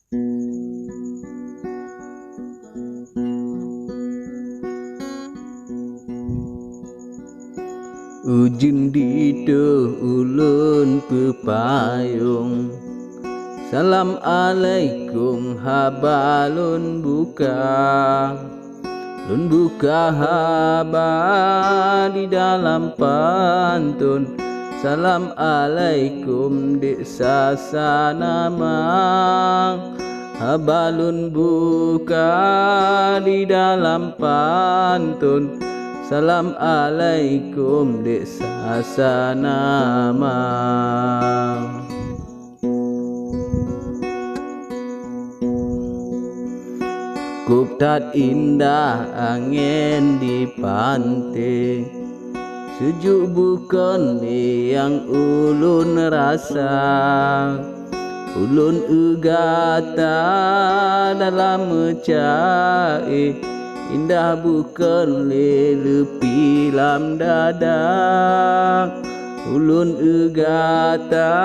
Ujung dito ulun pepayung. Assalamualaikum habalun buka. Lun buka haba di dalam pantun. Assalamualaikum dek sasanama. Habalun buka di dalam pantun. Assalamualaikum dek sasanama. Kuptat indah angin di pantai. Sejuk bukan yang ulun rasa. Ulun ugata dalam mencari. Indah bukan lepi lam dada. Ulun ugata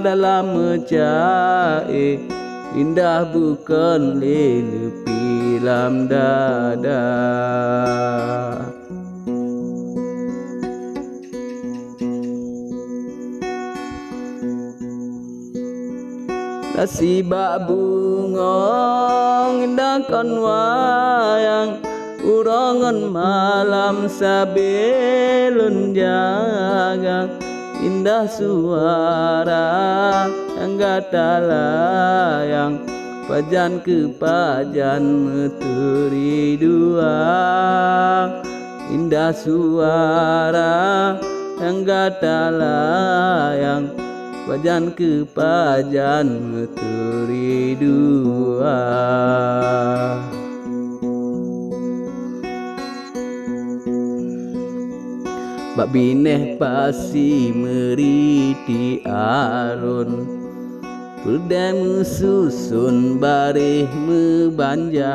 dalam mencari. Indah bukan lepi lam dada. Nasibak bungong indahkan wayang. Urangan malam sabelun jaga. Indah suara yang gata layang. Pajan ke pajan meteri dua. Indah suara yang gata layang. Pajan ke pajan meteri dua. Bak bineh pasi meriti arun. Perdai mesusun barih membanja.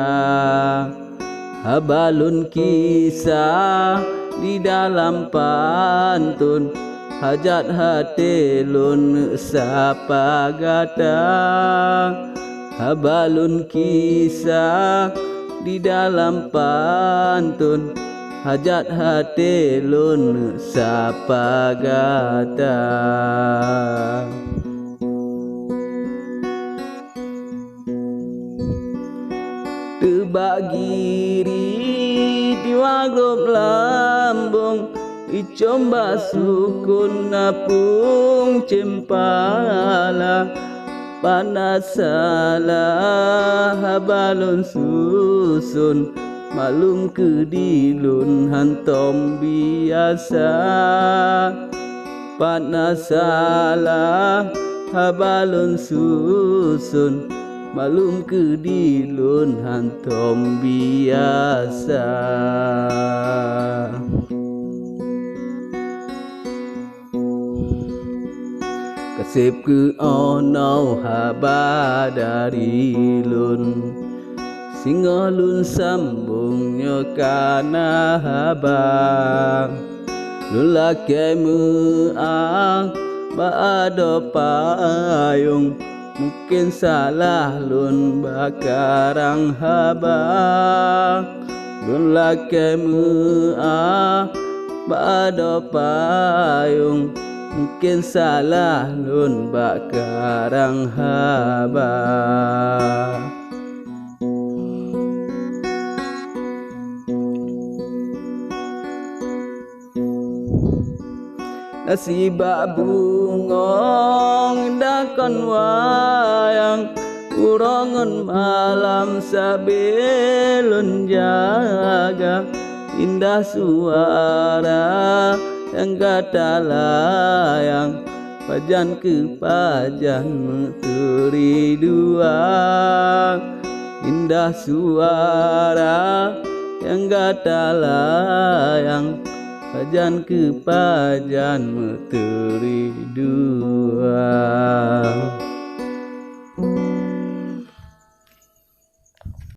Habalun kisah di dalam pantun. Hajat hati lun sapa gata. Habalun kisah di dalam pantun. Hajat hati lun sapa gata. Terbagiri di wagrup lambung. Icomba sukun napung cempala. Panasalah habalun susun. Malum kedilun hantom biasa. Panasalah habalun susun. Malum kedilun hantom biasa. Kasip ke onau haba dari lun. Singo lun sambung nyokana haba. Lun laki muang baado payung. Mungkin salah lun bakarang haba. Lun laki muang baado payung. Mungkin salah lun bakarang haba. Nasibak bungong indahkan wayang. Urangan malam sabelun jaga. Indah suara yang gata layang. Pajan ke pajan meteri dua. Indah suara yang gata layang. Pajan ke pajan meteri dua.